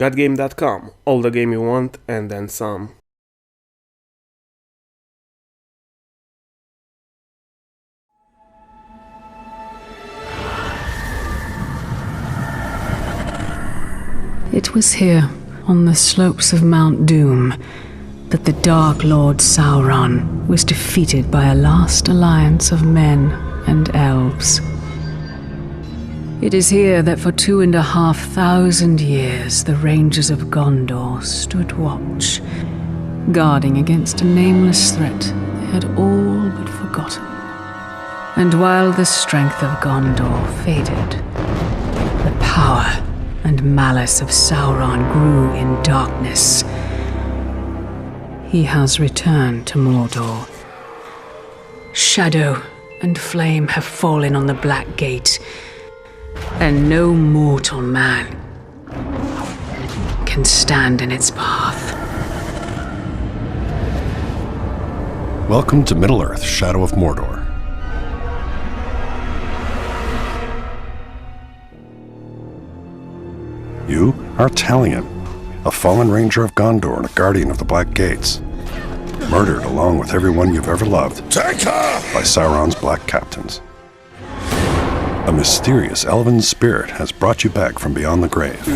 Gotgame.com. All the game you want and then some. It was here, on the slopes of Mount Doom, that the Dark Lord Sauron was defeated by a last alliance of men and elves. It is here that for 2,500 years the Rangers of Gondor stood watch, guarding against a nameless threat they had all but forgotten. And while the strength of Gondor faded, the power and malice of Sauron grew in darkness. He has returned to Mordor. Shadow and flame have fallen on the Black Gate, and no mortal man can stand in its path. Welcome to Middle-earth: Shadow of Mordor. You are Talion, a fallen ranger of Gondor and a guardian of the Black Gates, murdered along with everyone you've ever loved by Sauron's black captains. A mysterious elven spirit has brought you back from beyond the grave.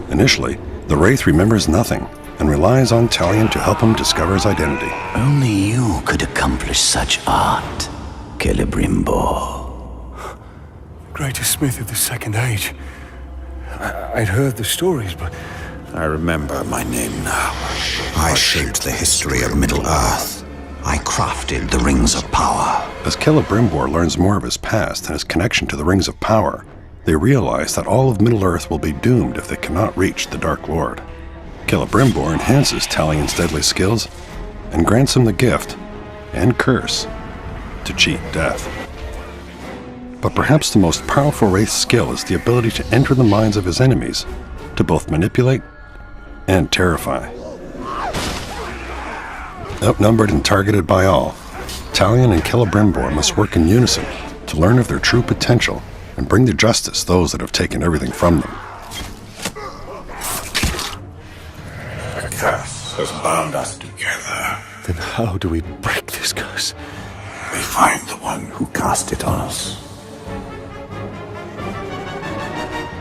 Initially, the Wraith remembers nothing and relies on Talion to help him discover his identity. Only you could accomplish such art, Celebrimbor. Greatest smith of the Second Age. I'd heard the stories, but I remember my name now. I shaped the history of Middle-earth. I crafted the Rings of Power. As Celebrimbor learns more of his past and his connection to the Rings of Power, they realize that all of Middle-earth will be doomed if they cannot reach the Dark Lord. Celebrimbor enhances Talion's deadly skills and grants him the gift, and curse, to cheat death. But perhaps the most powerful Wraith's skill is the ability to enter the minds of his enemies, to both manipulate and terrify. Outnumbered and targeted by all, Talion and Celebrimbor must work in unison to learn of their true potential and bring to justice those that have taken everything from them. A curse has bound us together. then how do we break this curse? We find the one who cast it on us.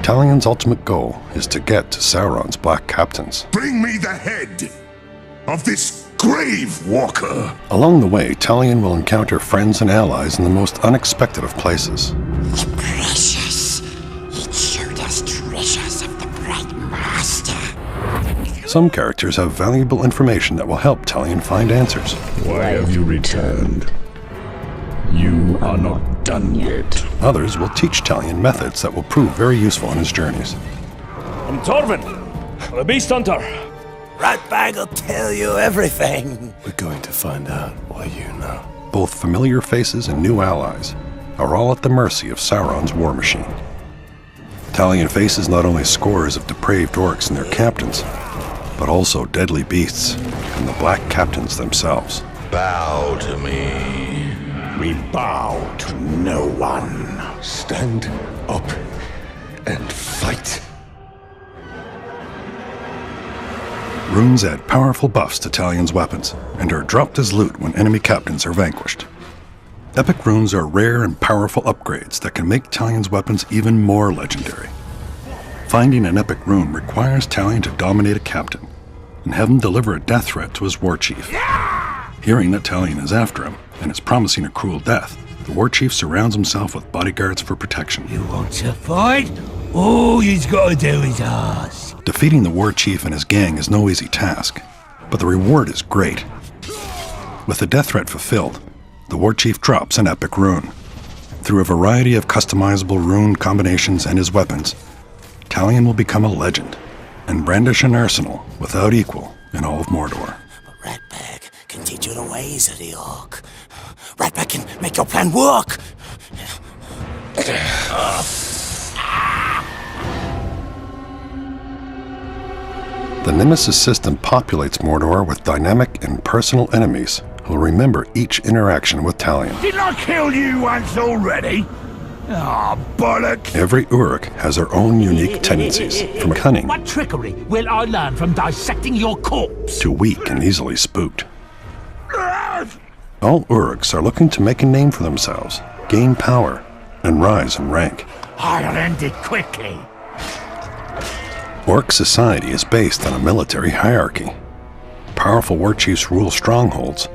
Talion's ultimate goal is to get to Sauron's black captains. Bring me the head of this grave walker. Along the way, Talion will encounter friends and allies in the most unexpected of places. Precious. It showed us treasures of the Bright Master. Some characters have valuable information that will help Talion find answers. Why have you returned? You are not done yet. Others will teach Talion methods that will prove very useful in his journeys. I'm Torvin, the Beast Hunter. Ratbag will tell you everything. We're going to find out why you know. Both familiar faces and new allies are all at the mercy of Sauron's war machine. Talion faces not only scores of depraved orcs and their captains, but also deadly beasts and the black captains themselves. Bow to me. We bow to no one. Stand up and fight. Runes add powerful buffs to Talion's weapons and are dropped as loot when enemy captains are vanquished. Epic runes are rare and powerful upgrades that can make Talion's weapons even more legendary. Finding an epic rune requires Talion to dominate a captain and have him deliver a death threat to his war chief. Hearing that Talion is after him and is promising a cruel death, the war chief surrounds himself with bodyguards for protection. You want to fight? All he's got to do is ask. Defeating the war chief and his gang is no easy task, but the reward is great. With the death threat fulfilled, the war chief drops an epic rune. Through a variety of customizable rune combinations and his weapons, Talion will become a legend and brandish an arsenal without equal in all of Mordor. Ratbag can teach you the ways of the orc. Ratbag can make your plan work. The Nemesis system populates Mordor with dynamic and personal enemies who will remember each interaction with Talion. Didn't I kill you once already? Ah, bollock! Every Uruk has their own unique tendencies, from cunning What trickery will I learn from dissecting your corpse? to weak and easily spooked. All Uruks are looking to make a name for themselves, gain power, and rise in rank. I'll end it quickly. Orc society is based on a military hierarchy. Powerful war chiefs rule strongholds,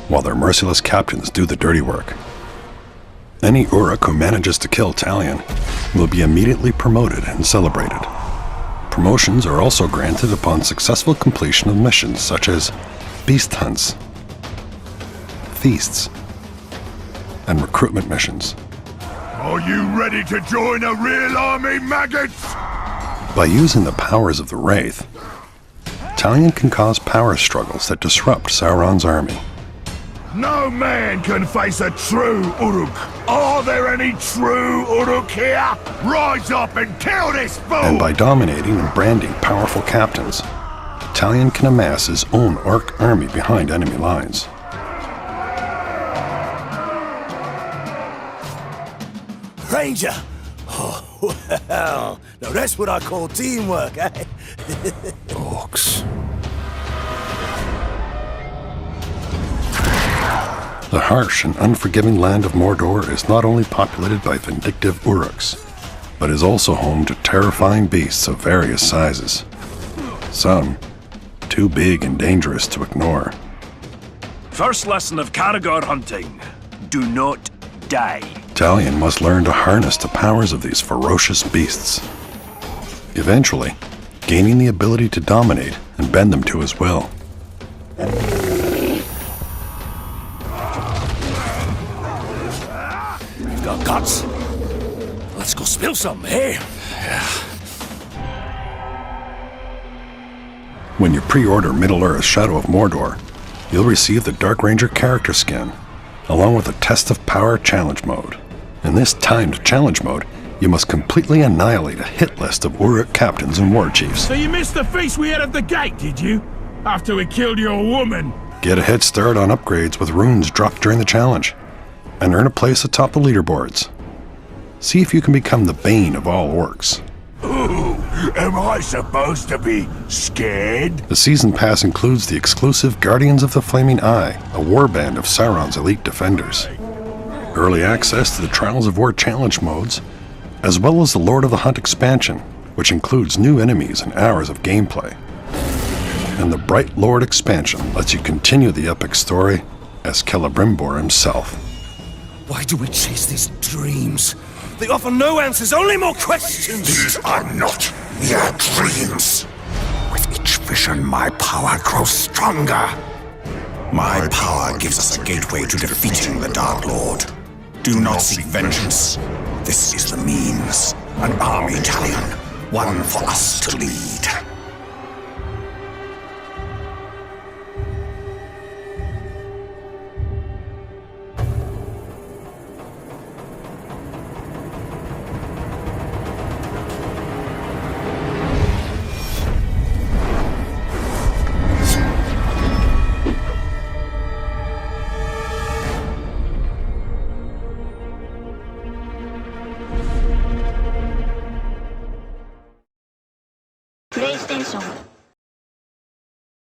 while their merciless captains do the dirty work. Any Uruk who manages to kill Talion will be immediately promoted and celebrated. Promotions are also granted upon successful completion of missions such as beast hunts, feasts, and recruitment missions. Are you ready to join a real army, maggots? By using the powers of the Wraith, Talion can cause power struggles that disrupt Sauron's army. No man can face a true Uruk. Are there any true Uruk here? Rise up and kill this fool! And by dominating and branding powerful captains, Talion can amass his own orc army behind enemy lines. Ranger! Oh, well, now that's what I call teamwork, eh? Orcs. The harsh and unforgiving land of Mordor is not only populated by vindictive Uruks, but is also home to terrifying beasts of various sizes. Some too big and dangerous to ignore. First lesson of Caragor hunting. Do not die. Talion must learn to harness the powers of these ferocious beasts, eventually gaining the ability to dominate and bend them to his will. Got guts? Let's go spill some, eh? When you pre-order Middle-earth Shadow of Mordor, you'll receive the Dark Ranger character skin, along with a Test of Power challenge mode. In this timed challenge mode, you must completely annihilate a hit list of Uruk captains and war chiefs. So you missed the feast we had at the gate, did you? After we killed your woman? Get a head start on upgrades with runes dropped during the challenge, and earn a place atop the leaderboards. See if you can become the bane of all orcs. Ooh, am I supposed to be scared? The season pass includes the exclusive Guardians of the Flaming Eye, a warband of Sauron's elite defenders. Early access to the Trials of War challenge modes, as well as the Lord of the Hunt expansion, which includes new enemies and hours of gameplay. And the Bright Lord expansion lets you continue the epic story as Celebrimbor himself. Why do we chase these dreams? They offer no answers, only more questions! These are not mere dreams. With each vision, my power grows stronger. My power gives us a gateway to defeating the Dark Lord. Do not seek vengeance. This is the means. An army, Talion. One for us to lead.